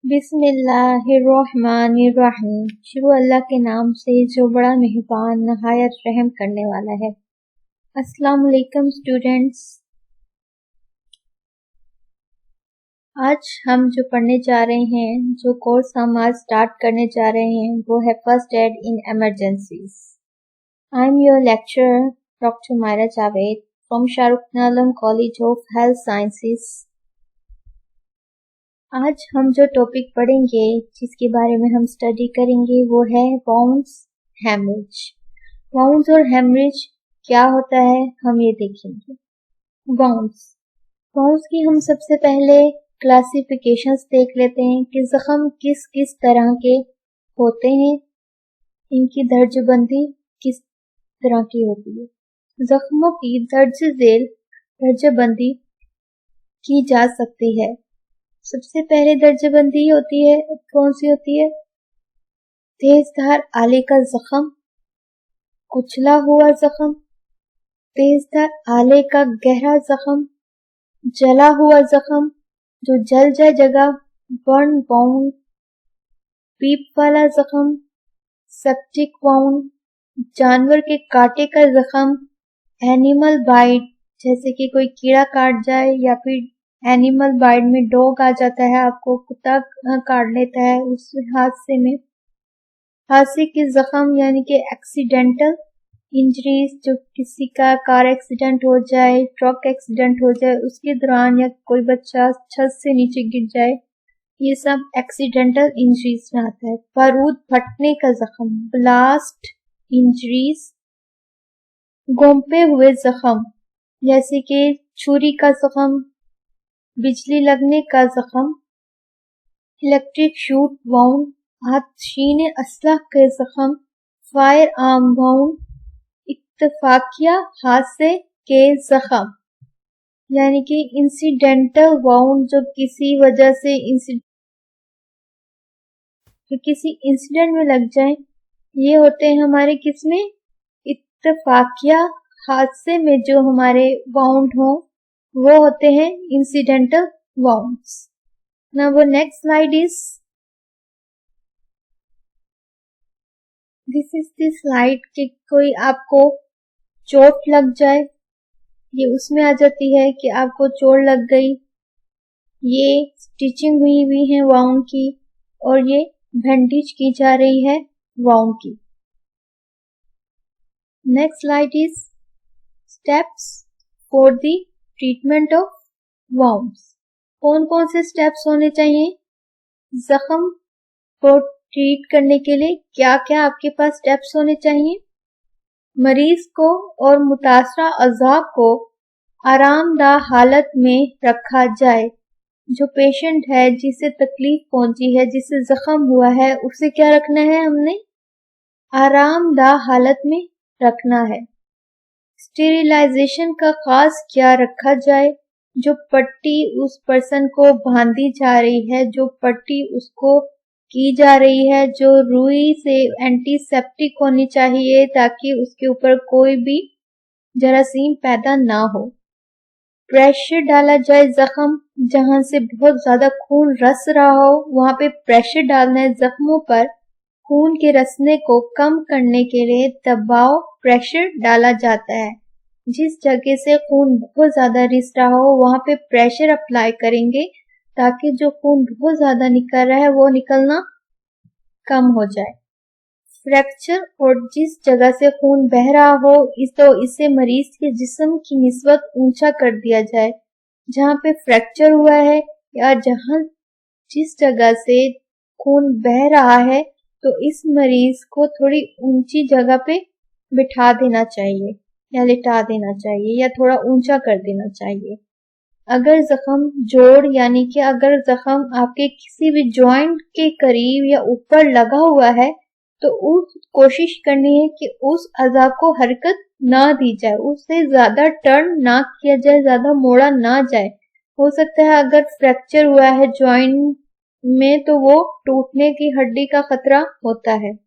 बिस्मिल्लाहिर्रहमानिर्रहीम। शुरू अल्लाह के नाम से जो बड़ा मेहरबान नहायत रहम करने वाला है। अस्सलाम वालेकुम स्टूडेंट्स। आज हम जो पढ़ने जा रहे हैं, जो कोर्स हम आज स्टार्ट करने जा रहे हैं, वो है first aid in emergencies. I am your lecturer doctor Maira Javed from Shahrukh Alam college of health sciences. आज हम जो टॉपिक पढ़ेंगे, जिसके बारे में हम स्टडी करेंगे, वो है वाउंड्स हेमरेज। वाउंड्स और हेमरेज क्या होता है, हम ये देखेंगे। वाउंड्स की हम सबसे पहले क्लासिफिकेशंस देख लेते हैं कि जख्म किस किस तरह के होते हैं, इनकी दर्जबंदी किस तरह की होती है। जख्मों की दर्जबंदी की जा सकती है। सबसे पहले दर्जबंदी होती है, कौन सी होती है? तेजधार आले का जख्म, कुचला हुआ जख्म, तेजधार आले का गहरा जख्म, जला हुआ जख्म जो जल जाए जगह, बर्न वाउंड, पीप वाला जख्म, सेप्टिक वाउंड, जानवर के काटे का जख्म, एनिमल बाइट जैसे कि कोई कीड़ा काट जाए, या फिर एनिमल बाइट में डॉग आ जाता है, आपको कुत्ता काट लेता है, उस हादसे के जख्म यानी कि एक्सीडेंटल इंजरीज, जो किसी का कार एक्सीडेंट हो जाए, ट्रक एक्सीडेंट हो जाए उसके दौरान, या कोई बच्चा छत से नीचे गिर जाए, ये सब एक्सीडेंटल इंजरीज में आता है। बारूद फटने का जख्म, ब्लास्ट इंजरीज, गोंपे हुए जख्म जैसे कि छुरी का जख्म, बिजली लगने का जख्म, इलेक्ट्रिक शूट वाउंड, आतशीन असलह के जख्म, फायर आर्म वाउंड, इत्तफाकिया हादसे के जख्म यानी कि इंसिडेंटल वाउंड, जो किसी वजह से किसी इंसिडेंट में लग जाए, ये होते हैं हमारे किसमें? इत्तफाकिया हादसे में जो हमारे वाउंड हो, वो होते हैं incidental wounds. Now next slide is, this is the slide कि कोई आपको चोट लग जाए, ये उसमें आ जाती है कि आपको चोट लग गई, ये स्टिचिंग हुई है वाउंड की, और ये बैंडेज की जा रही है वाउंड की। Next slide is steps for the treatment of wounds. कौन कौन से स्टेप्स होने चाहिए जख्म को ट्रीट करने के लिए? क्या क्या आपके पास स्टेप्स होने चाहिए? मरीज को और मुतासरा अज़ा को आरामदाह हालत में रखा जाए। जो पेशेंट है, जिसे तकलीफ पहुंची है, जिसे जख्म हुआ है, उसे क्या रखना है? हमने आरामदाह हालत में रखना है। स्टेरिलाइजेशन का खास क्या रखा जाए? जो पट्टी उस पर्सन को बांधी जा रही है, जो पट्टी उसको की जा रही है, जो रुई से एंटीसेप्टिक होनी चाहिए ताकि उसके ऊपर कोई भी जरासीम पैदा ना हो। प्रेशर डाला जाए जख्म, जहां से बहुत ज्यादा खून रस रहा हो, वहां पे प्रेशर डालना है। जख्मों पर खून के रसने को कम करने के लिए दबाव प्रेशर डाला जाता है। जिस जगह से खून बहुत ज्यादा रिस रहा हो, वहां पे प्रेशर अप्लाई करेंगे ताकि जो खून बहुत ज्यादा निकल रहा है वो निकलना कम हो जाए। फ्रैक्चर, और जिस जगह से खून बह रहा हो, इसे मरीज के जिस्म की निस्बत ऊंचा कर दिया जाए। जहां पे फ्रैक्चर हुआ है या जिस जगह से खून बह रहा है, तो इस मरीज को थोड़ी ऊंची जगह पे बिठा देना चाहिए, या लिटा देना चाहिए, या थोड़ा ऊंचा कर देना चाहिए। अगर जख्म जोड़ यानी कि अगर जख्म आपके किसी भी जॉइंट के करीब या ऊपर लगा हुआ है, तो कोशिश करनी है कि उस अज़ा को हरकत ना दी जाए, उससे ज्यादा टर्न ना किया जाए, ज्यादा मोड़ा ना जाए। हो सकता है अगर फ्रैक्चर हुआ है जॉइंट में, तो वो टूटने की हड्डी का खतरा होता है।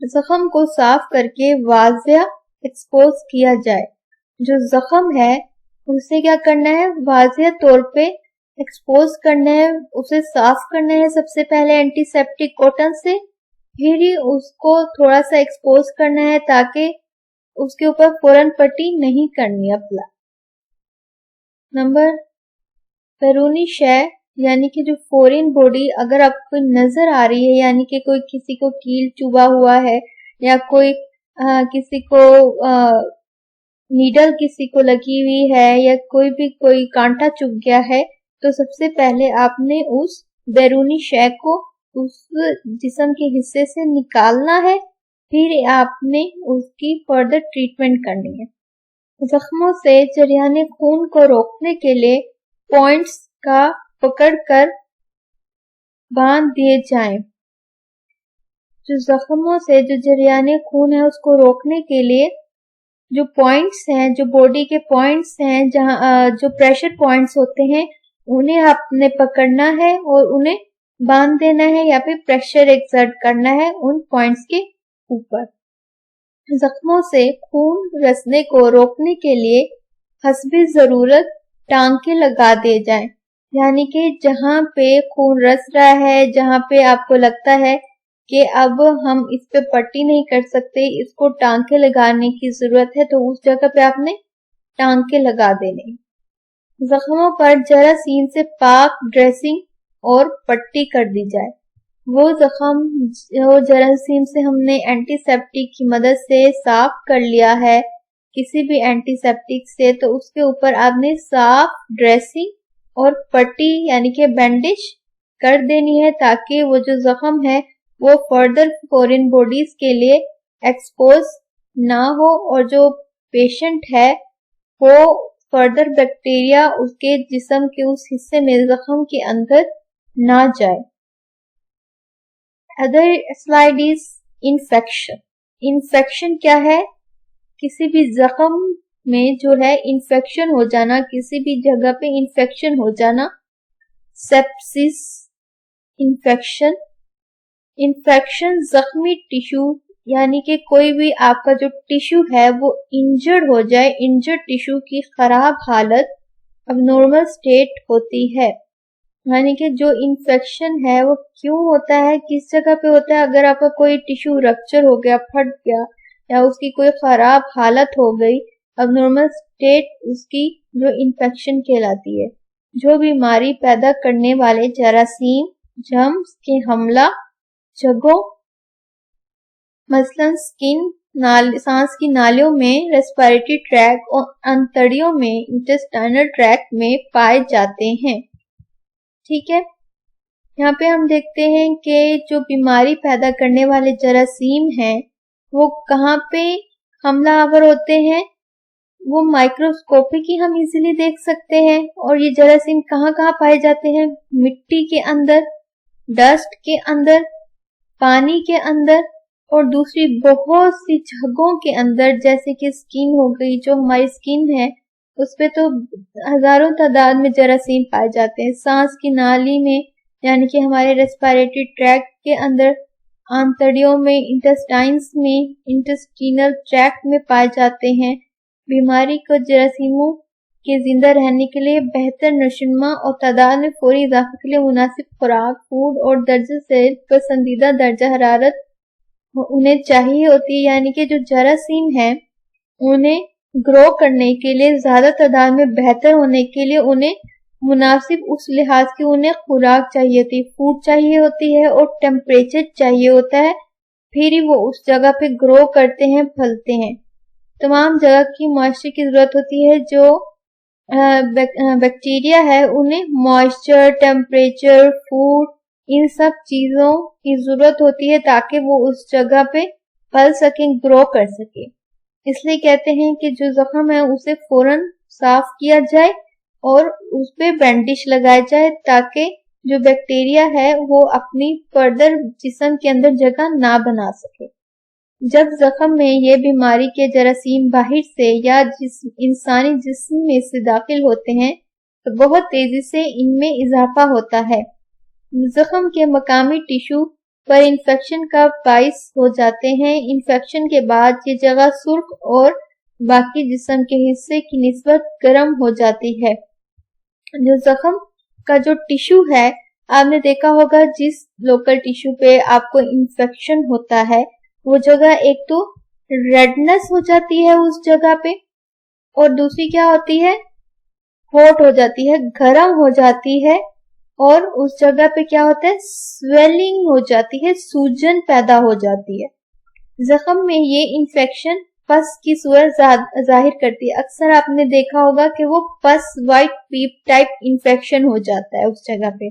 जख्म को साफ करके वाज़िया एक्सपोज किया जाए। जो जख्म है उसे क्या करना है? वाज़िया तौर पे एक्सपोज करना है, उसे साफ करना है सबसे पहले एंटीसेप्टिक कॉटन से, फिर ही उसको थोड़ा सा एक्सपोज करना है ताकि उसके ऊपर फौरन पट्टी नहीं करनी अप्लाई। नंबर बैरूनी शय यानी कि जो फॉरेन बॉडी अगर आपको नजर आ रही है, यानी कि कोई किसी को कील चुभा हुआ है या कोई किसी को नीडल किसी को लगी हुई है या कोई कांटा चुभ गया है, तो सबसे पहले आपने उस बैरूनी शय को उस जिस्म के हिस्से से निकालना है, फिर आपने उसकी फर्दर ट्रीटमेंट करनी है। जख्मों से जरियाने खून को रोकने के लिए पॉइंट्स का पकड़कर बांध दिए जाएं। जो जख्मों से जो जरियाने खून है उसको रोकने के लिए जो पॉइंट्स हैं, जो बॉडी के पॉइंट्स हैं, जहां जो प्रेशर पॉइंट्स होते हैं, उन्हें आपने पकड़ना है और उन्हें बांध देना है या फिर प्रेशर एक्सर्ट करना है उन पॉइंट्स के ऊपर। जख्मों से खून रसने को रोकने के लिए हस्बे जरूरत टांके लगा दिए जाएं, यानी कि जहां पे खून रस रहा है, जहां पे आपको लगता है कि अब हम इस पे पट्टी नहीं कर सकते, इसको टांके लगाने की जरूरत है, तो उस जगह पे आपने टांके लगा देने। जख्मों पर जरासीम से पाक ड्रेसिंग और पट्टी कर दी जाए। वो जख्म जो जरासीम से हमने एंटीसेप्टिक की मदद से साफ कर लिया है किसी भी एंटीसेप्टिक से, तो उसके ऊपर आपने साफ ड्रेसिंग और पट्टी यानी कि बैंडेज कर देनी है ताकि वो जो जख्म है वो फर्दर फॉरेन बॉडीज के लिए एक्सपोज ना हो और जो पेशेंट है वो फर्दर बैक्टीरिया उसके जिस्म के उस हिस्से में जख्म के अंदर ना जाए। अदर स्लाइडिस इन्फेक्शन क्या है? किसी भी जख्म में जो है इन्फेक्शन हो जाना, किसी भी जगह पे इन्फेक्शन हो जाना, सेप्सिस इन्फेक्शन जख्मी टिश्यू यानी कि कोई भी आपका जो टिश्यू है वो इंजर्ड हो जाए, इंजर्ड टिश्यू की खराब हालत अबनॉर्मल स्टेट होती है। यानी कि जो इन्फेक्शन है वो क्यों होता है, किस जगह पे होता है? अगर आपका कोई टिश्यू रप्चर हो गया, फट गया या उसकी कोई खराब हालत हो गई, अबनॉर्मल स्टेट उसकी जो इन्फेक्शन कहलाती है। जो बीमारी पैदा करने वाले जरासीम जर्म्स के हमला जगहों मसलन स्किन, सांस की नालियों में, रेस्पिरेटरी ट्रैक्ट और अंतड़ियों में, इंटेस्टाइनल ट्रैक्ट में पाए जाते हैं। ठीक है, यहाँ पे हम देखते हैं कि जो बीमारी पैदा करने वाले जरासीम हैं वो कहाँ पे हमलावर होते हैं, वो माइक्रोस्कोपिक ही हम इजीली देख सकते हैं। और ये जरासीम कहाँ कहाँ पाए जाते हैं? मिट्टी के अंदर, डस्ट के अंदर, पानी के अंदर और दूसरी बहुत सी जगहों के अंदर, जैसे कि स्किन हो गई, जो हमारी स्किन है उस पे तो हजारों तादाद में जरासीम पाए जाते हैं। सांस की नाली में यानी कि हमारे रेस्पिरेटरी ट्रैक्ट के अंदर, आंतड़ियों में, इंटेस्टाइन्स में, इंटेस्टिनल ट्रैक्ट में पाए जाते हैं। बीमारी को जरासीमों के जिंदा रहने के लिए बेहतर नशोनुमा और तादाद में फौरी इजाफे के लिए मुनासिब खुराक, फूड और दर्जे से पसंदीदा दर्जा हरारत उन्हें चाहिए होती है। यानी कि जो जरासीम है उन्हें ग्रो करने के लिए, ज्यादा तादाद में बेहतर होने के लिए उन्हें मुनासिब उस लिहाज की उन्हें खुराक चाहिए होती, फूड चाहिए होती है और टेम्परेचर चाहिए होता है, फिर ही वो उस जगह पे ग्रो करते हैं, फलते हैं। तमाम जगह की मॉइस्चर की जरूरत होती है। जो बैक्टीरिया है उन्हें मॉइस्चर, टेम्परेचर, फूड, इन सब चीजों की जरूरत होती है ताकि वो उस जगह पे फल सकें, ग्रो कर सके। इसलिए कहते हैं कि जो जख्म है उसे फौरन साफ किया जाए और उस पे बैंडेज लगाया जाए ताकि जो बैक्टीरिया है वो अपनी फर्दर जिस्म के अंदर जगह ना बना सके। जब जख्म में ये बीमारी के जरासीम बाहर से या इंसानी जिस्म में से दाखिल होते हैं तो बहुत तेजी से इनमें इजाफा होता है। जख्म के मकामी टिश्यू पर इन्फेक्शन का बाइस हो जाते हैं। इन्फेक्शन के बाद ये जगह सुर्ख और बाकी जिस्म के हिस्से की निस्बत गर्म हो जाती है। जो जख्म کا جو ٹیشو ہے آپ نے دیکھا ہوگا جس لوکل ٹیشو پہ آپ کو انفیکشن ہوتا ہے وہ جگہ ایک تو ریڈنس ہو جاتی ہے اس جگہ پہ اور دوسری کیا ہوتی ہے ہاٹ ہو جاتی ہے گرم ہو جاتی ہے اور اس جگہ پہ کیا ہوتا ہے سویلنگ ہو جاتی ہے سوجن پیدا ہو جاتی ہے زخم میں یہ انفیکشن پس کی صورت ظاہر کرتی ہے اکثر آپ نے دیکھا ہوگا کہ وہ پس وائٹ پیپ ٹائپ انفیکشن ہو جاتا ہے اس جگہ پہ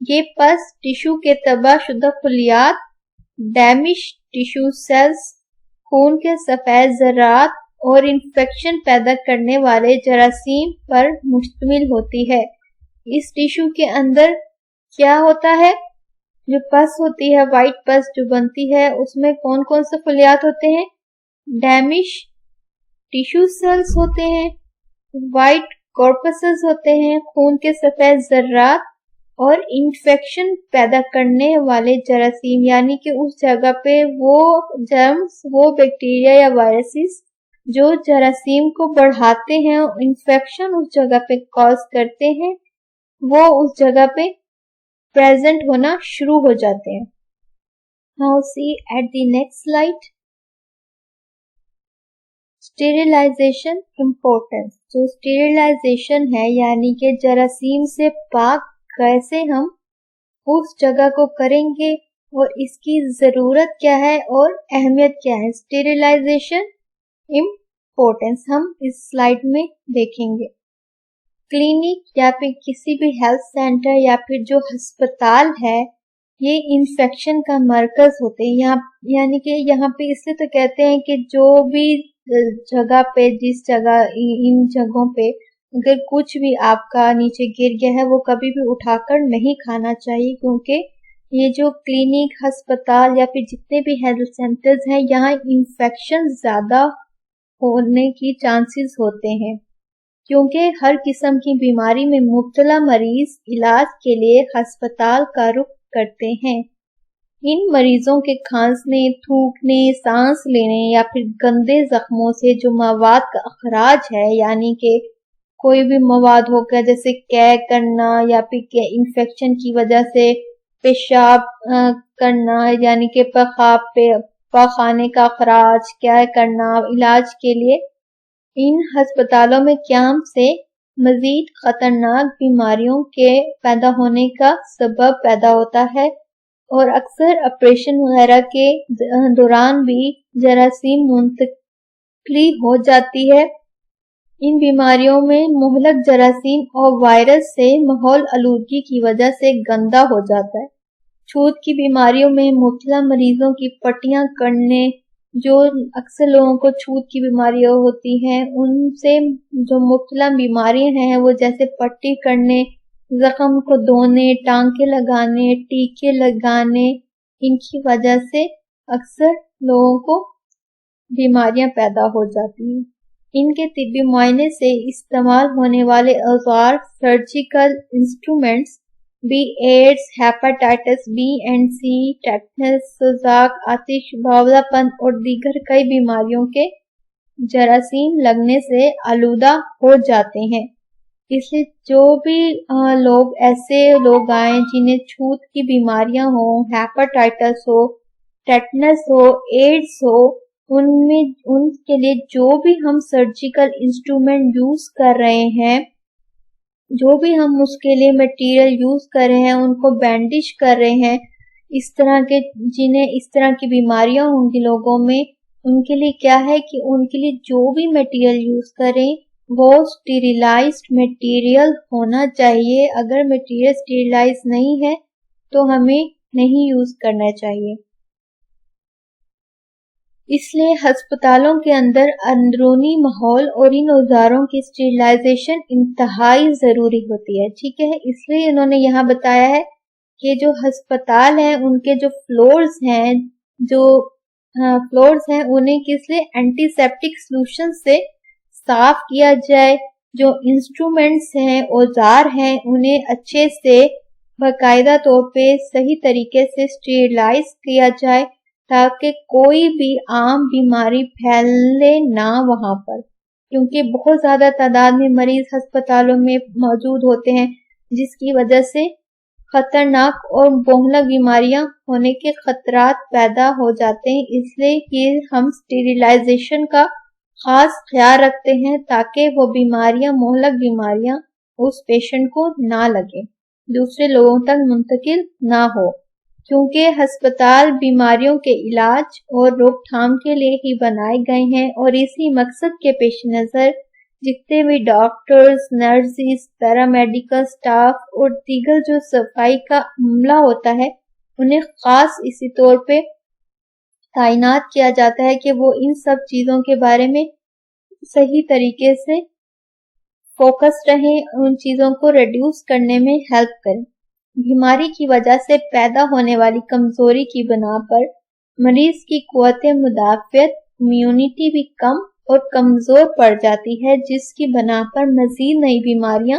یہ پس ٹیشو کے تباہ شدہ خلیات ڈیمیج ٹیشو سیلز خون کے سفید ذرات اور انفیکشن پیدا کرنے والے جراثیم پر مشتمل ہوتی ہے اس ٹیشو کے اندر کیا ہوتا ہے جو پس ہوتی ہے وائٹ پس جو بنتی ہے اس میں کون کون سے خلیات ہوتے ہیں ڈیمیج ٹیشو سیلز ہوتے ہیں وائٹ کارپسز ہوتے ہیں خون کے سفید ذرات اور انفیکشن پیدا کرنے والے جراثیم یعنی کہ اس جگہ پہ وہ جرمز وہ بیکٹیریا یا وائرسز جو جراثیم کو بڑھاتے ہیں انفیکشن اس جگہ پہ کاز کرتے ہیں وہ اس جگہ پہ پریزنٹ ہونا شروع ہو جاتے ہیں. Now see at the next slide. Sterilisation importance جو اسٹیریلائزیشن ہے یعنی کہ جراثیم سے پاک کیسے ہم اس جگہ کو کریں گے اور اس کی ضرورت کیا ہے اور اہمیت کیا ہے اسٹیریلائزیشن امپورٹنس ہم اس سلائیڈ میں دیکھیں گے. کلینک یا پھر کسی بھی ہیلتھ سینٹر یا پھر جو ہسپتال ہے یہ انفیکشن کا مرکز ہوتے ہیں یعنی کہ یہاں پہ اس لیے تو کہتے ہیں کہ جو بھی جگہ پہ جس جگہ ان جگہوں پہ اگر کچھ بھی آپ کا نیچے گر گیا ہے وہ کبھی بھی اٹھا کر نہیں کھانا چاہیے کیونکہ یہ جو کلینک ہسپتال یا پھر جتنے بھی ہیلتھ سینٹرز ہیں یہاں انفیکشن زیادہ ہونے کی چانسز ہوتے ہیں کیونکہ ہر قسم کی بیماری میں مبتلا مریض علاج کے لیے ہسپتال کا رخ کرتے ہیں. ان مریضوں کے کھانسنے تھوکنے سانس لینے یا پھر گندے زخموں سے جو مواد کا اخراج ہے یعنی کہ کوئی بھی مواد ہو گیا جیسے قے کرنا یا پھر انفیکشن کی وجہ سے پیشاب کرنا یعنی کہ پخانے کا اخراج قے کرنا علاج کے لیے ان ہسپتالوں میں قیام سے مزید خطرناک بیماریوں کے پیدا ہونے کا سبب پیدا ہوتا ہے اور اکثر آپریشن وغیرہ کے دوران بھی جراثیم منتقلی ہو جاتی ہے. ان بیماریوں میں مہلک جراثیم اور وائرس سے ماحول آلودگی کی وجہ سے گندا ہو جاتا ہے. چھوت کی بیماریوں میں مبتلا مریضوں کی پٹیاں کرنے جو اکثر لوگوں کو چھوت کی بیماریاں ہوتی ہیں ان سے جو مبتلا بیماریاں ہیں وہ جیسے پٹی کرنے زخم کو دھونے ٹانکے لگانے ٹیکے لگانے ان کی وجہ سے اکثر لوگوں کو بیماریاں پیدا ہو جاتی ہیں. ان کے طبی معائنے سے استعمال ہونے والے اوزار سرجیکل انسٹرومنٹس بھی AIDS hepatitis B and C tetanus سوزاک آتش بھاولا پن اور دیگر کئی بیماریوں کے جراثیم لگنے سے آلودہ ہو جاتے ہیں. اس لیے جو بھی لوگ ایسے لوگ آئیں جنہیں چھوت کی بیماریاں ہوں ہیپاٹائٹس ہو ٹیٹنس ہو ایڈز ہو ان کے لیے جو بھی ہم سرجیکل انسٹرومنٹ یوز کر رہے ہیں جو بھی ہم اس کے لیے مٹیریل یوز کر رہے ہیں ان کو بینڈیج کر رہے ہیں اس طرح کے جنہیں اس طرح کی بیماریاں ہوں گی لوگوں میں ان کے لیے کیا ہے کہ ان کے لیے جو بھی مٹیریل یوز کریں وہ اسٹیریلائزڈ مٹیریل ہونا چاہیے. اگر مٹیریل اسٹیریلائز نہیں ہے تو ہمیں نہیں یوز کرنا چاہیے. اس لیے ہسپتالوں کے اندر اندرونی ماحول اور ان اوزاروں کی اسٹیریلائزیشن انتہائی ضروری ہوتی ہے. ٹھیک ہے اس لیے انہوں نے یہاں بتایا ہے کہ جو ہسپتال ہیں ان کے جو فلورز ہیں انہیں کس لیے اینٹی سیپٹک سلوشن سے صاف کیا جائے. جو انسٹرومنٹس ہیں اوزار ہیں انہیں اچھے سے باقاعدہ طور پہ صحیح طریقے سے اسٹیریلائز کیا جائے تاکہ کوئی بھی عام بیماری پھیلے نہ وہاں پر کیونکہ بہت زیادہ تعداد میں مریض ہسپتالوں میں موجود ہوتے ہیں جس کی وجہ سے خطرناک اور بہنک بیماریاں ہونے کے خطرات پیدا ہو جاتے ہیں. اس لیے کہ ہم اسٹیریلائزیشن کا خاص خیال رکھتے ہیں تاکہ وہ بیماریاں مہلک بیماریاں اس پیشنٹ کو نہ لگے، دوسرے لوگوں تک منتقل نہ ہو، کیونکہ ہسپتال بیماریوں کے علاج اور روک تھام کے لیے ہی بنائے گئے ہیں، اور اسی مقصد کے پیش نظر جتنے بھی ڈاکٹرز، نرسز، پیرامیڈیکل سٹاف اور دیگر جو صفائی کا عملہ ہوتا ہے انہیں خاص اسی طور پہ تعینات کیا جاتا ہے کہ وہ ان سب چیزوں کے بارے میں صحیح طریقے سے فوکس رہیں، ان چیزوں کو ریڈیوس کرنے میں ہیلپ کریں. بیماری کی وجہ سے پیدا ہونے والی کمزوری کی بنا پر مریض کی قوت مدافعت امیونٹی بھی کم اور کمزور پڑ جاتی ہے، جس کی بنا پر مزید نئی بیماریاں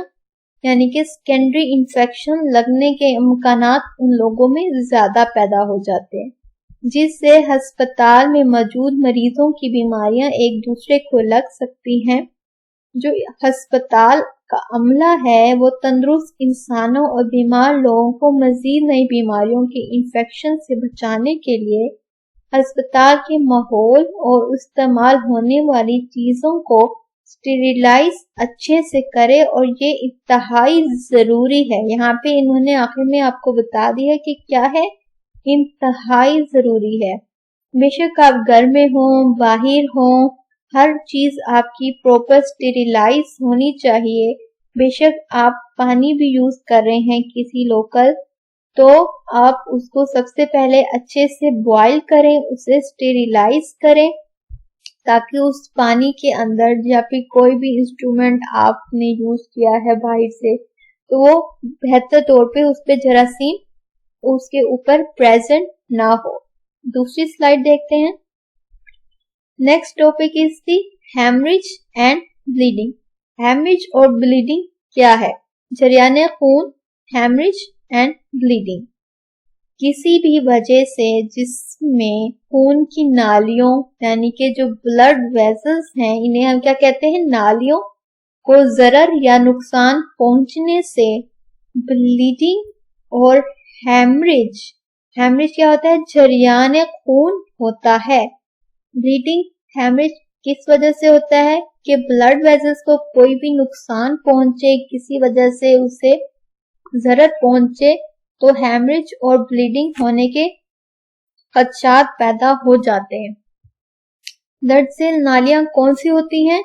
یعنی کہ سیکنڈری انفیکشن لگنے کے امکانات ان لوگوں میں زیادہ پیدا ہو جاتے ہیں، جس سے ہسپتال میں موجود مریضوں کی بیماریاں ایک دوسرے کو لگ سکتی ہیں. جو ہسپتال کا عملہ ہے وہ تندرست انسانوں اور بیمار لوگوں کو مزید نئی بیماریوں کے انفیکشن سے بچانے کے لیے ہسپتال کے ماحول اور استعمال ہونے والی چیزوں کو اسٹیریلائز اچھے سے کرے، اور یہ انتہائی ضروری ہے. یہاں پہ انہوں نے آخر میں آپ کو بتا دیا کہ کیا ہے، انتہائی ضروری ہے. بے شک آپ گھر میں ہوں، باہر ہوں، ہر چیز آپ کی پراپر اسٹیریلائز ہونی چاہیے. بے شک آپ پانی بھی یوز کر رہے ہیں کسی لوکل، تو آپ اس کو سب سے پہلے اچھے سے بوائل کریں، اسے اسٹیریلائز کریں تاکہ اس پانی کے اندر یا پھر کوئی بھی انسٹرومنٹ آپ نے یوز کیا ہے باہر سے تو وہ بہتر طور پہ اس پہ جراثیم اس کے اوپر پریزنٹ نہ ہو. دوسری سلائیڈ دیکھتے ہیں. Next topic is the haemorrhage and bleeding. Haemorrhage اور بلیڈنگ کیا ہے؟ جریان خون، ہیمریج اینڈ بلیڈنگ کسی بھی وجہ سے جسم میں خون کی نالیوں یعنی کہ جو بلڈ ویزلز ہیں انہیں ہم کیا کہتے ہیں؟ نالیوں کو ضرر یا نقصان پہنچنے سے بلیڈنگ اور ہیمریج. ہیمریج کیا ہوتا ہے؟ جریان خون ہوتا ہے. بلیڈنگ ہیمریج کس وجہ سے ہوتا ہے؟ کہ بلڈ ویزلز کو کوئی بھی نقصان پہنچے، کسی وجہ سے اسے ضرر پہنچے تو ہیمریج اور بلیڈنگ ہونے کے خدشات پیدا ہو جاتے ہیں. بلڈ سے نالیاں کون سی ہوتی ہیں؟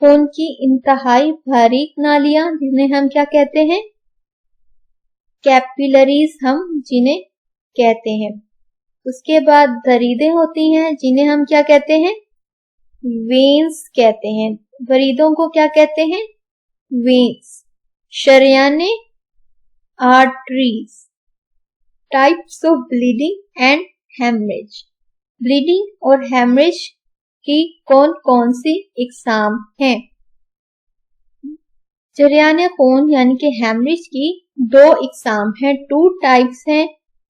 خون کی انتہائی باریک نالیاں جنہیں ہم کیا کہتے ہیں؟ کیپیلریز ہم جنہیں کہتے ہیں. اس کے بعد وریدیں ہوتی ہیں جنہیں ہم کیا کہتے ہیں؟ وینز کہتے ہیں. وریدوں کو کیا کہتے ہیں؟ وینز. شریان arteries. Types of bleeding and haemorrhage. Bleeding اور ہیمریج کی کون کون سی اقسام ہیں؟ جریان خون یعنی کہ ہیمریج کی دو اقسام ہیں، 2 ٹائپس ہیں.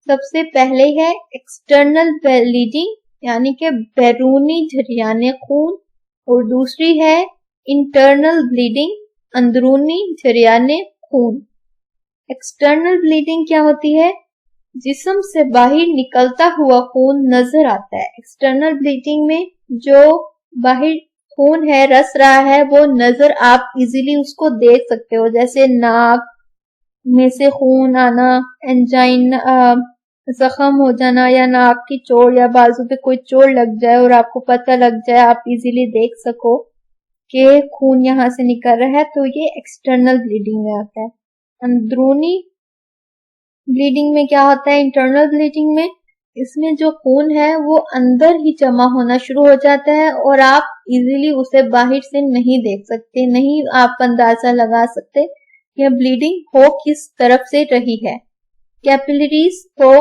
سب سے پہلے ہے ایکسٹرنل بلیڈنگ یعنی کہ بیرونی جریان خون، اور دوسری ہے انٹرنل بلیڈنگ اندرونی جریان خون. ایکسٹرنل بلیڈنگ کیا ہوتی ہے؟ جسم سے باہر نکلتا ہوا خون نظر آتا ہے. ایکسٹرنل بلیڈنگ میں جو باہر خون ہے رس رہا ہے وہ نظر آپ ایزیلی اس کو دیکھ سکتے ہو، جیسے ناک میں سے خون آنا، انجائنا زخم ہو جانا، یا ناک کی چوٹ یا بازو پہ کوئی چوٹ لگ جائے اور آپ کو پتہ لگ جائے، آپ ایزیلی دیکھ سکو کہ خون یہاں سے نکل رہا ہے، تو یہ ایکسٹرنل بلیڈنگ میں آتا ہے. اندرونی بلیڈنگ میں کیا ہوتا ہے؟ انٹرنل بلیڈنگ میں اس میں جو خون ہے وہ اندر ہی جمع ہونا شروع ہو جاتا ہے اور آپ ایزیلی اسے باہر سے نہیں دیکھ سکتے، نہیں آپ اندازہ لگا سکتے کہ بلیڈنگ ہو کس طرف سے رہی ہے. کیپیلریز کو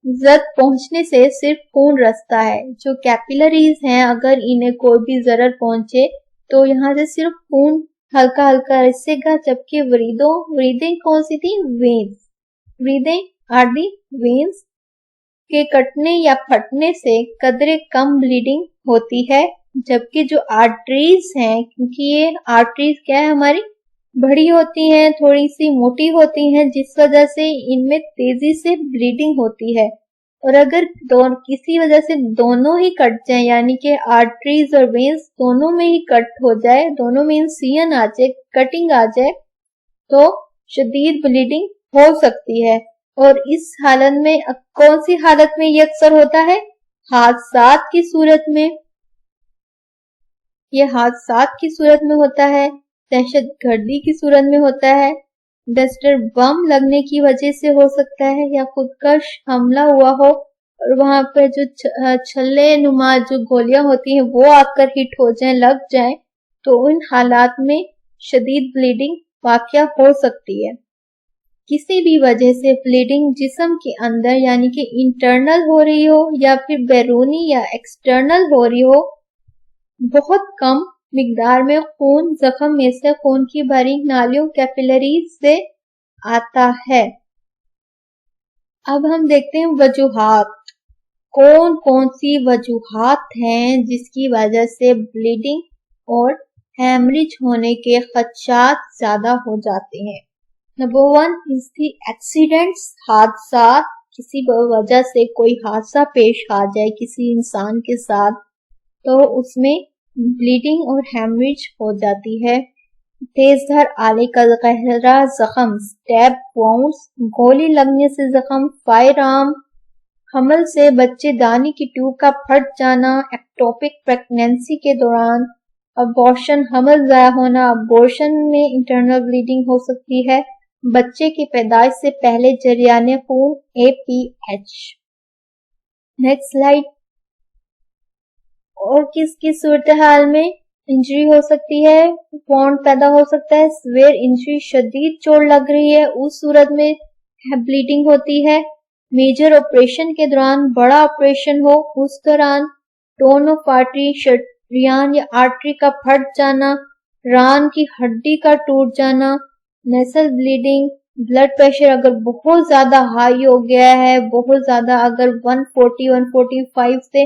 زد پہنچنے سے صرف خون رستا ہے. جو کیپیلریز ہیں اگر انہیں کوئی بھی ضرر پہنچے تو یہاں سے صرف خون ہلکا ہلکا رسے گا، جبکہ وریدیں کون سی تھی؟ وینز. وریدیں آر دی وینز کے کٹنے یا پھٹنے سے قدرے کم بلیڈنگ ہوتی ہے، جبکہ جو آرٹریز ہیں، کیونکہ یہ آرٹریز کیا ہے ہماری बड़ी होती हैं, थोड़ी सी मोटी होती हैं, जिस वजह से इनमें तेजी से ब्लीडिंग होती है। और अगर किसी वजह से दोनों ही कट जाए, यानी कि आर्टरीज और वेन्स दोनों में ही कट हो जाए, दोनों में इंसिजन आ जाए, कटिंग आ जाए, तो शदीद ब्लीडिंग हो सकती है। और इस हालत में कौन सी हालत में ये अक्सर होता है? हादसात की सूरत में। ये हादसात की सूरत में होता है, दहशतगर्दी की सूरत में होता है, डस्टर बम लगने की वजह से हो सकता है, या खुदकश हमला हुआ हो और वहां पर जो छल्ले नुमा जो गोलियां होती हैं वो आकर हिट हो जाएं, लग जाएं, तो उन हालात में शदीद ब्लीडिंग वाक़या हो सकती है। किसी भी वजह से ब्लीडिंग जिस्म के अंदर यानी कि इंटरनल हो रही हो या फिर बैरूनी या एक्सटर्नल हो रही हो, बहुत कम मिकदार में खून जख्म में से खून की बारीक नालियों कैपिलरीज से आता है। अब हम देखते हैं वजूहात। कौन कौन सी वजूहात हैं जिसकी वजह से ब्लीडिंग और हेमरेज होने के खदशात ज्यादा हो जाते हैं। नंबर 1 इज दी एक्सीडेंट्स, हादसा। किसी वजह से कोई हादसा पेश आ जाए किसी इंसान के साथ, तो उसमें ब्लीडिंग और हेमरेज हो जाती है। तेजधार आले का गहरा जख्म, स्टैब वाउंड्स, गोली लगने से जख्म, फायर आर्म, हमल से बच्चेदानी की ट्यूब का फट जाना, एक्टोपिक प्रेगनेंसी के दौरान, अबॉर्शन, हमल ज़ाया होना, अबॉर्शन में इंटरनल ब्लीडिंग हो सकती है, बच्चे की पैदाइश से पहले जरियाने खून APH। Next slide. और किस किस सूरत हाल में इंजरी हो सकती है, वॉन्ड पैदा हो सकता है, सिवियर इंजरी, शदीद चोट लग रही है, उस सूरत में ब्लीडिंग होती है। मेजर ऑपरेशन के दौरान, बड़ा ऑपरेशन हो उस दौरान, टोन ऑफ आर्टरी, शरियान या आर्टरी का फट जाना, रान की हड्डी का टूट जाना, नेसल ब्लीडिंग, ब्लड प्रेशर अगर बहुत ज्यादा हाई हो गया है, बहुत ज्यादा अगर 140-145 से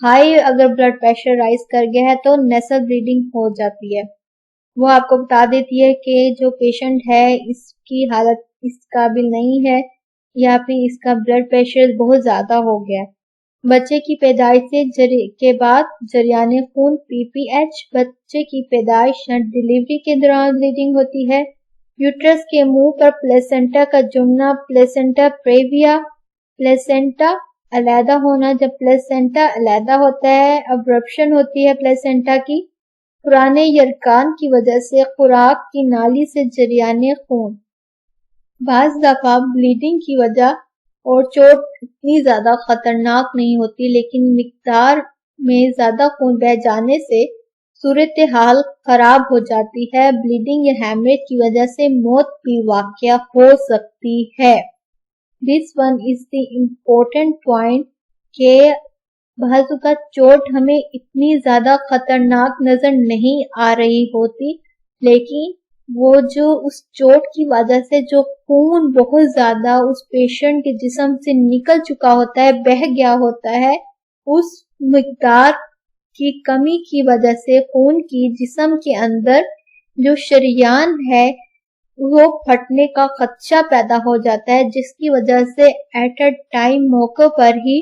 हाई अगर ब्लड प्रेशर राइज कर गया है, तो नेसल ब्लीडिंग हो जाती है। वो आपको बता देती है कि जो पेशेंट है इसकी हालत इस काबिल नहीं है या फिर इसका ब्लड प्रेशर बहुत ज्यादा हो गया है। बच्चे की पैदाइश के बाद जरियाने खून PPH, बच्चे की पैदाइश या डिलीवरी के दौरान ब्लीडिंग होती है। यूट्रस के मुंह पर प्लेसेंटा का जुमना, प्लेसेंटा प्रेविया, प्लेसेंटा अलहदा होना। जब प्लेसेंटा अलहदा होता है, अब्रप्शन होती है प्लेसेंटा की, पुराने यरकान की वजह से खुराक की नाली से जरियाने खून। बाज़ दफा ब्लीडिंग की वजह और चोट इतनी ज्यादा खतरनाक नहीं होती, लेकिन मिकदार में ज्यादा खून बह जाने से सूरत हाल खराब हो जाती है। ब्लीडिंग या हेमरेज की वजह से मौत भी वाक़या हो सकती है। This one is the important point के बाजू का चोट हमें इतनी ज्यादा खतरनाक नजर नहीं आ रही होती, लेकिन वो जो उस चोट की वजह से जो खून बहुत ज्यादा उस पेशेंट के जिस्म से निकल चुका होता है, बह गया होता है, उस मिकदार की कमी की वजह से खून की जिस्म के अंदर जो शरियान है वो फटने का खदशा पैदा हो जाता है, जिसकी वजह से एट अ टाइम मौके पर ही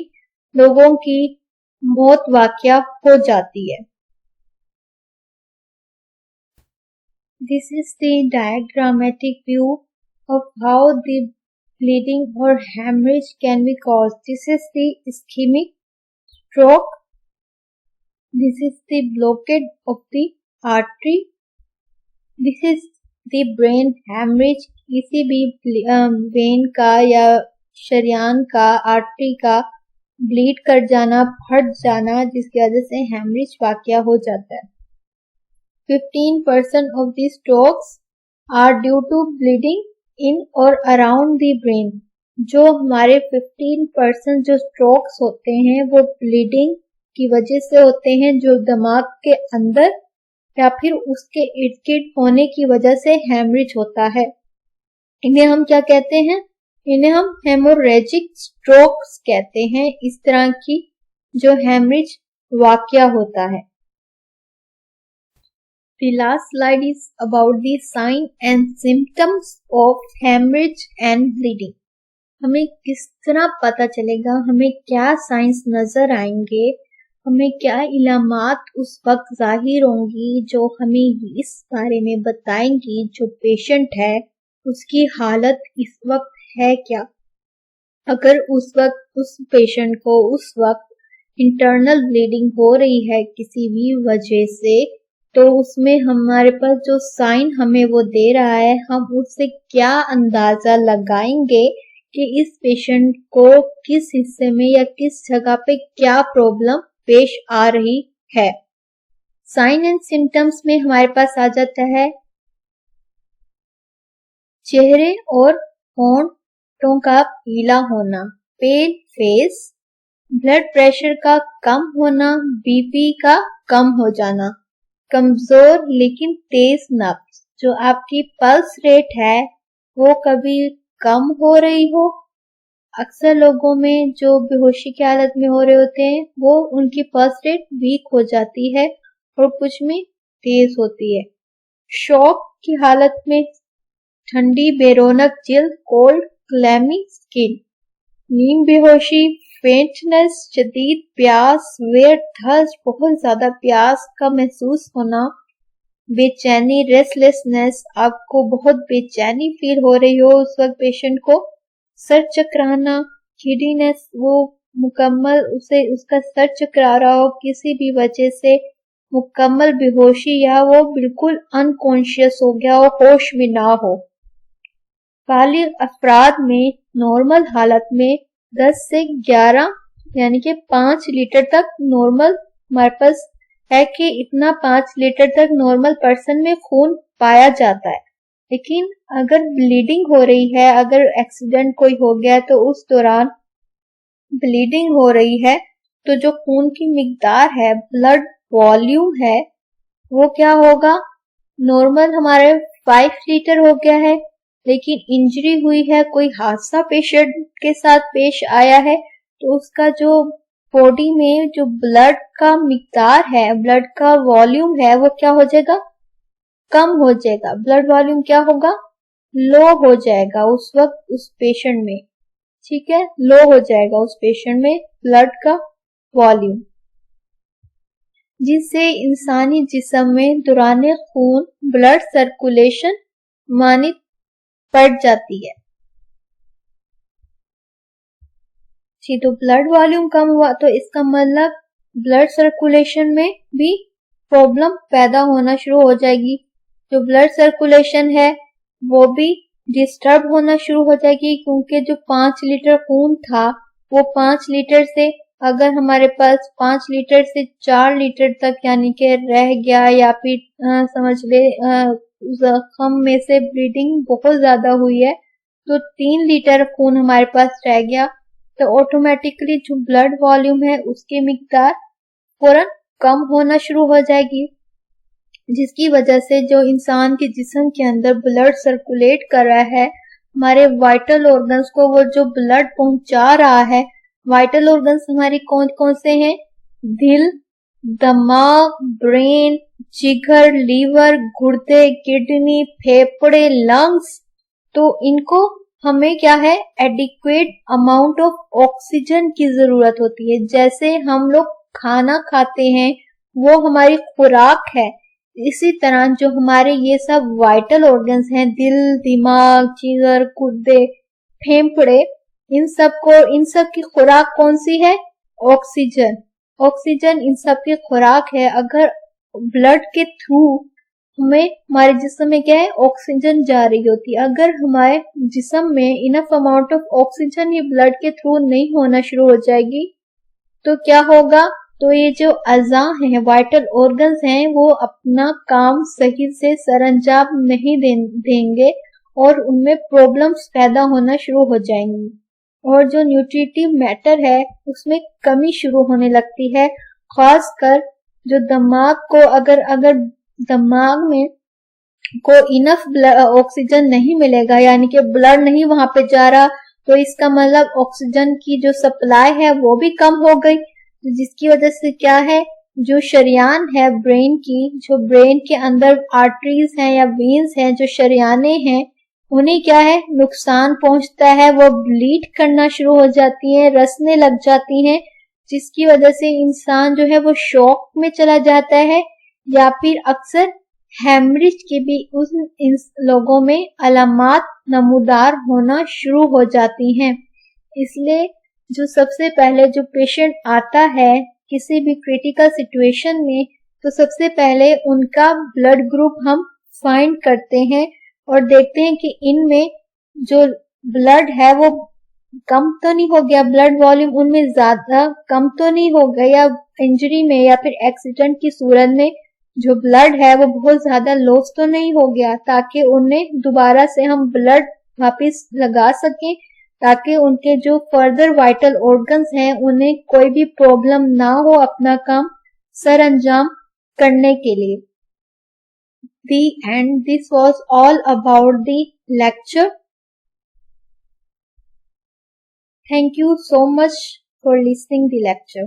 लोगों की मौत वाक़या हो जाती है। This is the diagrammatic view of how the bleeding or hemorrhage can be caused. This is the ischemic stroke. This is the blockage of the artery. This is the brain hemorrhage. किसी भी when का या शरियान का, artery का bleed कर जाना, फट जाना, जिसकी वजह से हेमरेज वाक़या हो जाता है। 15% of the strokes are due to bleeding in or around the brain. जो हमारे 15% जो स्ट्रोक्स होते हैं वो ब्लीडिंग की वजह से होते हैं, जो दिमाग के अंदर या फिर उसके इर्द गिर्द होने की वजह से हेमरेज होता है। इन्हें हम क्या कहते हैं? इन्हें हम हेमोरेजिक स्ट्रोक्स कहते हैं, इस तरह की जो हेमरेज वाक़या होता है। The last slide is about the sign and symptoms of hemorrhage and bleeding. हमें किस तरह पता चलेगा, हमें क्या साइंस नजर आएंगे, हमें क्या इलामात उस वक्त जाहिर होंगी जो हमें इस बारे में बताएंगी जो पेशेंट है उसकी हालत इस वक्त है क्या। अगर उस वक्त उस पेशेंट को उस वक्त इंटरनल ब्लीडिंग हो रही है किसी भी वजह से, तो उसमें हमारे पास जो साइन हमें वो दे रहा है, हम उससे क्या अंदाजा लगाएंगे कि इस पेशेंट को किस हिस्से में या किस जगह पे क्या प्रॉब्लम पेश आ रही है। साइन एंड सिम्टम्स में हमारे पास आ जाता है चेहरे और होंठों का पीला होना, पेल फेस, ब्लड प्रेशर का कम होना, बीपी का कम हो जाना, कमजोर लेकिन तेज नब्ज, जो आपकी पल्स रेट है वो कभी कम हो रही हो। अक्सर लोगों में जो बेहोशी की हालत में हो रहे होते हैं वो उनकी पल्स रेट वीक हो जाती है और कुछ में तेज होती है। शॉक की हालत में ठंडी बेरोनक जिल्द, कोल्ड क्लैमी स्किन, नींद बेहोशी, फेंटनेस, शदीद प्यास, वेट, थर्स्ट, बहुत ज्यादा प्यास का महसूस होना, बेचैनी, रेस्टलेसनेस, आपको बहुत बेचैनी फील हो रही हो उस वक्त पेशेंट को, सर चकराना, गिडीनेस, वो मुकम्मल उसका सर चकरा रहा हो किसी भी वजह से, मुकम्मल बेहोशी या वो बिल्कुल अनकॉन्शियस हो गया हो, होश में ना हो। बालिग अफराद में नॉर्मल हालत में 10 से 11 यानी कि 5 लीटर तक नॉर्मल हमारे पास है कि इतना 5 लीटर तक नॉर्मल पर्सन में खून पाया जाता है। लेकिन अगर ब्लीडिंग हो रही है, अगर एक्सीडेंट कोई हो गया तो उस दौरान ब्लीडिंग हो रही है तो जो खून की मिकदार है, ब्लड वॉल्यूम है, वो क्या होगा, नॉर्मल हमारे 5 लीटर हो गया है, लेकिन इंजरी हुई है, कोई हादसा पेशेंट के साथ पेश आया है तो उसका जो बॉडी में जो ब्लड का मिकदार है, ब्लड का वॉल्यूम है, वो क्या हो जाएगा, कम हो जाएगा। ब्लड वॉल्यूम क्या होगा, लो हो जाएगा उस वक्त उस पेशेंट में, ठीक है, लो हो जाएगा उस पेशेंट में ब्लड का वॉल्यूम, जिससे इंसानी जिस्म में दौरान खून ब्लड सर्कुलेशन मानित पड़ जाती है। जी, तो ब्लड वॉल्यूम कम हुआ तो इसका मतलब ब्लड सर्कुलेशन में भी प्रॉब्लम पैदा होना शुरू हो जाएगी। जो ब्लड सर्कुलेशन है वो भी डिस्टर्ब होना शुरू हो जाएगी, क्योंकि जो 5 लीटर खून था वो 5 लीटर से अगर हमारे पास 5 लीटर से 4 लीटर तक यानी कि रह गया, या फिर समझ ले जख्म में से ब्लीडिंग बहुत ज्यादा हुई है तो 3 लीटर खून हमारे पास रह गया, तो ऑटोमेटिकली जो ब्लड वॉल्यूम है उसकी मिकदार फौरन कम होना शुरू हो जाएगी, जिसकी वजह से जो इंसान के जिस्म के अंदर ब्लड सर्कुलेट कर रहा है, हमारे वाइटल ऑर्गन्स को वो जो ब्लड पहुंचा रहा है, वाइटल ऑर्गन्स हमारे कौन कौन से हैं, दिल, दिमाग, ब्रेन, जिगर, लीवर, गुर्दे, किडनी, फेफड़े, लंग्स, तो इनको हमें क्या है, एडिक्वेट अमाउंट ऑफ ऑक्सीजन की जरूरत होती है। जैसे हम लोग खाना खाते हैं वो हमारी खुराक है, इसी तरह जो हमारे ये सब वाइटल ऑर्गन्स हैं, दिल, दिमाग, जिगर, गुर्दे, फेफड़े, इन सब की खुराक कौन सी है, ऑक्सीजन। ऑक्सीजन इन सब की खुराक है। अगर ब्लड के थ्रू हमें हमारे जिस्म में क्या है, ऑक्सीजन जा रही होती है, अगर हमारे जिस्म में इनफ अमाउंट ऑफ ऑक्सीजन ये ब्लड के थ्रू नहीं होना शुरू हो जाएगी तो क्या होगा, तो ये जो अज़ा हैं, वाइटल ऑर्गन्स हैं, वो अपना काम सही से सरअंजाम नहीं देंगे और उनमें प्रॉब्लम्स पैदा होना शुरू हो जाएंगी और जो न्यूट्रिटिव मैटर है उसमें कमी शुरू होने लगती है। खासकर जो दिमाग को अगर दिमाग में को इनफ ऑक्सीजन नहीं मिलेगा, यानी कि ब्लड नहीं वहां पे जा रहा, तो इसका मतलब ऑक्सीजन की जो सप्लाई है वो भी कम हो गई, जिसकी वजह से क्या है, जो शरियान है ब्रेन की, जो ब्रेन के अंदर आर्टरीज हैं या वेन्स हैं, जो शरियाने हैं, उन्हें क्या है नुकसान पहुंचता है, वो ब्लीड करना शुरू हो जाती हैं, रसने लग जाती हैं, जिसकी वजह से इंसान जो है वो शॉक में चला जाता है या फिर अक्सर हेमरिज की भी इन लोगों में अलामात नमूदार होना शुरू हो जाती हैं। इसलिए जो सबसे पहले जो पेशेंट आता है किसी भी क्रिटिकल सिचुएशन में, तो सबसे पहले उनका ब्लड ग्रुप हम फाइंड करते हैं और देखते हैं कि इनमें जो ब्लड है वो कम तो नहीं हो गया, ब्लड वॉल्यूम उनमें ज्यादा कम तो नहीं हो गया, या इंजरी में या फिर एक्सीडेंट की सूरत में जो ब्लड है वो बहुत ज्यादा लॉस तो नहीं हो गया, ताकि उन्हें दोबारा से हम ब्लड वापस लगा सकें, ताकि उनके जो फर्दर वाइटल ऑर्गन्स हैं उन्हें कोई भी प्रॉब्लम ना हो अपना काम सर अंजाम करने के लिए। The end. This was all about the lecture. Thank you so much for listening the lecture.